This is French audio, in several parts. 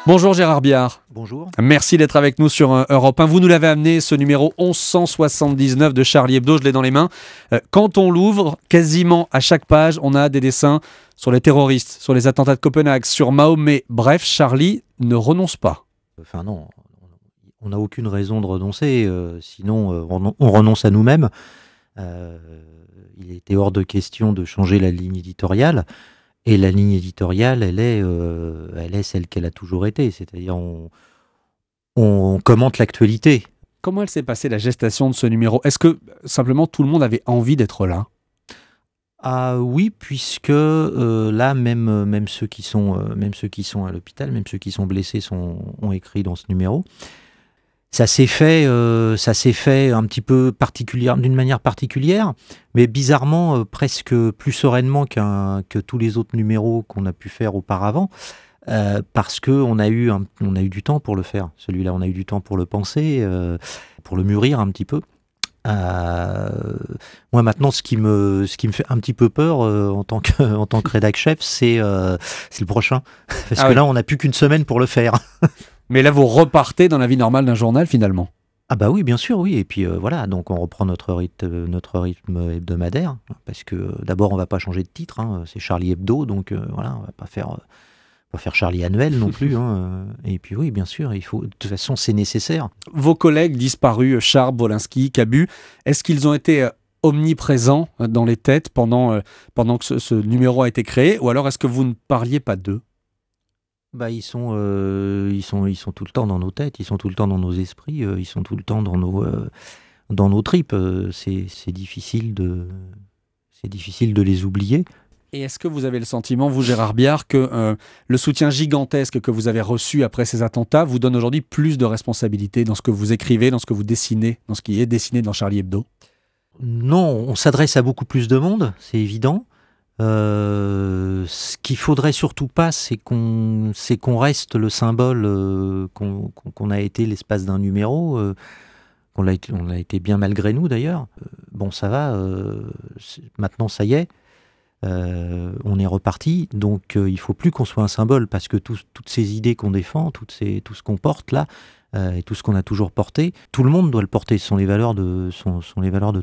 Bonjour Gérard Biard. Bonjour. Merci d'être avec nous sur Europe 1. Vous nous l'avez amené, ce numéro 1179 de Charlie Hebdo, je l'ai dans les mains. Quand on l'ouvre, quasiment à chaque page, on a des dessins sur les terroristes, sur les attentats de Copenhague, sur Mahomet. Bref, Charlie ne renonce pas. Enfin non, on n'a aucune raison de renoncer, sinon on renonce à nous-mêmes. Il était hors de question de changer la ligne éditoriale. Et la ligne éditoriale, elle est celle qu'elle a toujours été, c'est-à-dire on commente l'actualité. Comment elle s'est passée la gestation de ce numéro ? Est-ce que simplement tout le monde avait envie d'être là ? Ah oui, puisque là même ceux qui sont à l'hôpital, même ceux qui sont blessés ont écrit dans ce numéro. Ça s'est fait un petit peu d'une manière particulière, mais bizarrement presque plus sereinement que tous les autres numéros qu'on a pu faire auparavant, parce que on a eu du temps pour le faire. Celui-là, on a eu du temps pour le penser, pour le mûrir un petit peu. Moi maintenant, ce qui me fait un petit peu peur en tant que rédac chef, c'est le prochain, parce que là, on n'a plus qu'une semaine pour le faire. Mais là, vous repartez dans la vie normale d'un journal, finalement. Ah bah oui, bien sûr, oui. Et puis voilà, donc on reprend notre rythme hebdomadaire, parce que d'abord, on va pas changer de titre, hein, c'est Charlie Hebdo, donc voilà, on va pas faire Charlie annuel non plus. Hein, et puis oui, bien sûr, il faut. De toute façon, c'est nécessaire. Vos collègues disparus, Charb, Wolinski, Cabu, est-ce qu'ils ont été omniprésents dans les têtes pendant que ce numéro a été créé, ou alors est-ce que vous ne parliez pas d'eux ? Bah, ils sont tout le temps dans nos têtes, ils sont tout le temps dans nos esprits, ils sont tout le temps dans nos tripes. C'est difficile de les oublier. Et est-ce que vous avez le sentiment, vous Gérard Biard, que le soutien gigantesque que vous avez reçu après ces attentats vous donne aujourd'hui plus de responsabilités dans ce que vous écrivez, dans ce que vous dessinez, dans ce qui est dessiné dans Charlie Hebdo ? Non, on s'adresse à beaucoup plus de monde, c'est évident. Ce qu'il faudrait surtout pas, c'est qu'on reste le symbole qu'on a été l'espace d'un numéro. On l'a été bien malgré nous d'ailleurs. Bon, ça va. Maintenant, ça y est. On est reparti. Donc, il faut plus qu'on soit un symbole, parce que toutes ces idées qu'on défend, tout ce qu'on porte là, et tout ce qu'on a toujours porté, tout le monde doit le porter. Ce sont les valeurs de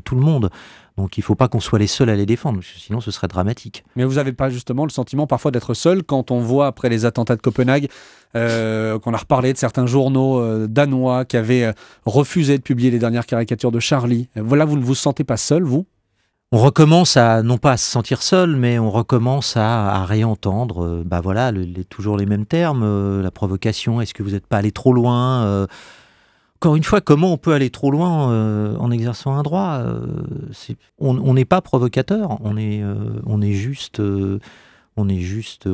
tout le monde. Donc il ne faut pas qu'on soit les seuls à les défendre, parce que sinon ce serait dramatique. Mais vous n'avez pas justement le sentiment parfois d'être seul quand on voit après les attentats de Copenhague, qu'on a reparlé de certains journaux danois qui avaient refusé de publier les dernières caricatures de Charlie. Voilà, vous ne vous sentez pas seul, vous ? On recommence non pas à se sentir seul, mais on recommence à réentendre, voilà, toujours les mêmes termes, la provocation, est-ce que vous n'êtes pas allé trop loin Encore une fois, comment on peut aller trop loin en exerçant un droit on n'est pas provocateur, on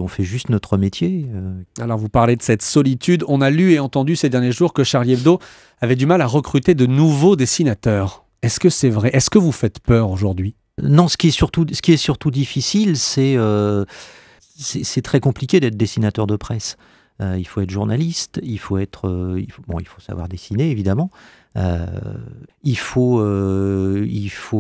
fait juste notre métier. Alors vous parlez de cette solitude. On a lu et entendu ces derniers jours que Charlie Hebdo avait du mal à recruter de nouveaux dessinateurs. Est-ce que c'est vrai ? Est-ce que vous faites peur aujourd'hui ? Non, ce qui est surtout difficile, c'est très compliqué d'être dessinateur de presse. Il faut être journaliste, il faut savoir dessiner évidemment. Il faut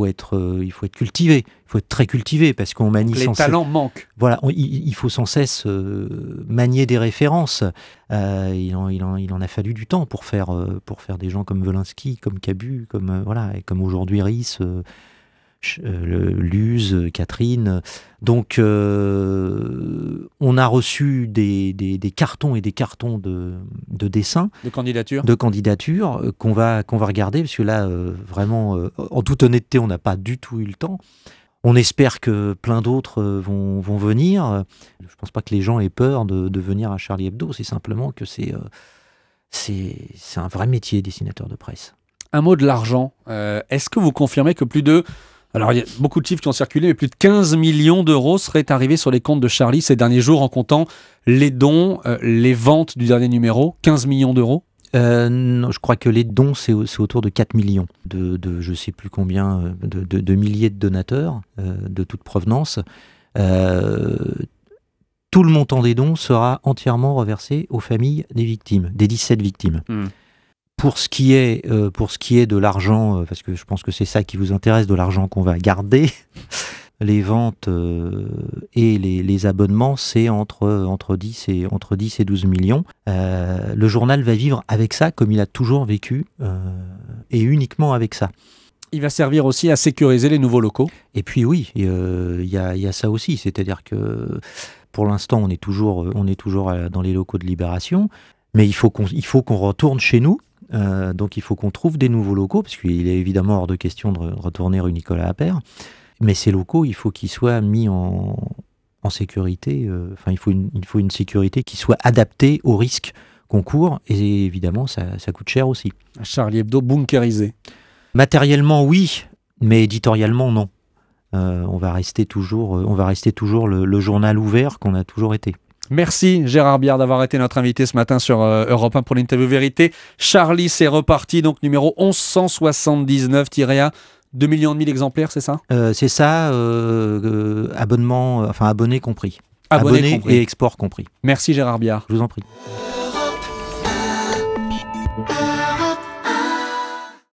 être cultivé, il faut être très cultivé, parce qu'on manie les talents manquent. Voilà, il faut sans cesse manier des références. Il en a fallu du temps pour faire des gens comme Wolinski, comme Cabu, et comme aujourd'hui Rhys. Luz, Catherine. Donc, on a reçu des cartons et des cartons de dessins. De candidatures qu'on va regarder, parce que là, vraiment, en toute honnêteté, on n'a pas du tout eu le temps. On espère que plein d'autres vont venir. Je ne pense pas que les gens aient peur de venir à Charlie Hebdo. C'est simplement que c'est un vrai métier, dessinateur de presse. Un mot de l'argent. Est-ce que vous confirmez que plus de... Alors, il y a beaucoup de chiffres qui ont circulé, mais plus de 15 millions d'euros seraient arrivés sur les comptes de Charlie ces derniers jours, en comptant les dons, les ventes du dernier numéro. 15 millions d'euros ? Non, je crois que les dons, c'est autour de 4 millions de je ne sais plus combien, de milliers de donateurs de toute provenance. Tout le montant des dons sera entièrement reversé aux familles des victimes, des 17 victimes. Pour ce qui est de l'argent, parce que je pense que c'est ça qui vous intéresse, de l'argent qu'on va garder, Les ventes et les abonnements, c'est entre 10 et 12 millions. Le journal va vivre avec ça, comme il a toujours vécu, et uniquement avec ça. Il va servir aussi à sécuriser les nouveaux locaux. Et puis oui, il y a ça aussi, c'est-à-dire que pour l'instant, on est toujours dans les locaux de Libération, mais il faut qu'on retourne chez nous. Donc il faut qu'on trouve des nouveaux locaux, parce qu'il est évidemment hors de question de retourner rue Nicolas Appert. Mais ces locaux, il faut qu'ils soient mis en sécurité. Il faut une sécurité qui soit adaptée aux risques qu'on court. Et évidemment, ça coûte cher aussi. Charlie Hebdo bunkérisé. Matériellement, oui, mais éditorialement, non. On va rester toujours le journal ouvert qu'on a toujours été. Merci Gérard Biard d'avoir été notre invité ce matin sur Europe 1 pour l'interview vérité. Charlie, c'est reparti, donc numéro 1179-A. 2 millions et demi d'exemplaires, c'est ça ? C'est ça, abonnés compris. Abonnés compris. Et export compris. Merci Gérard Biard. Je vous en prie.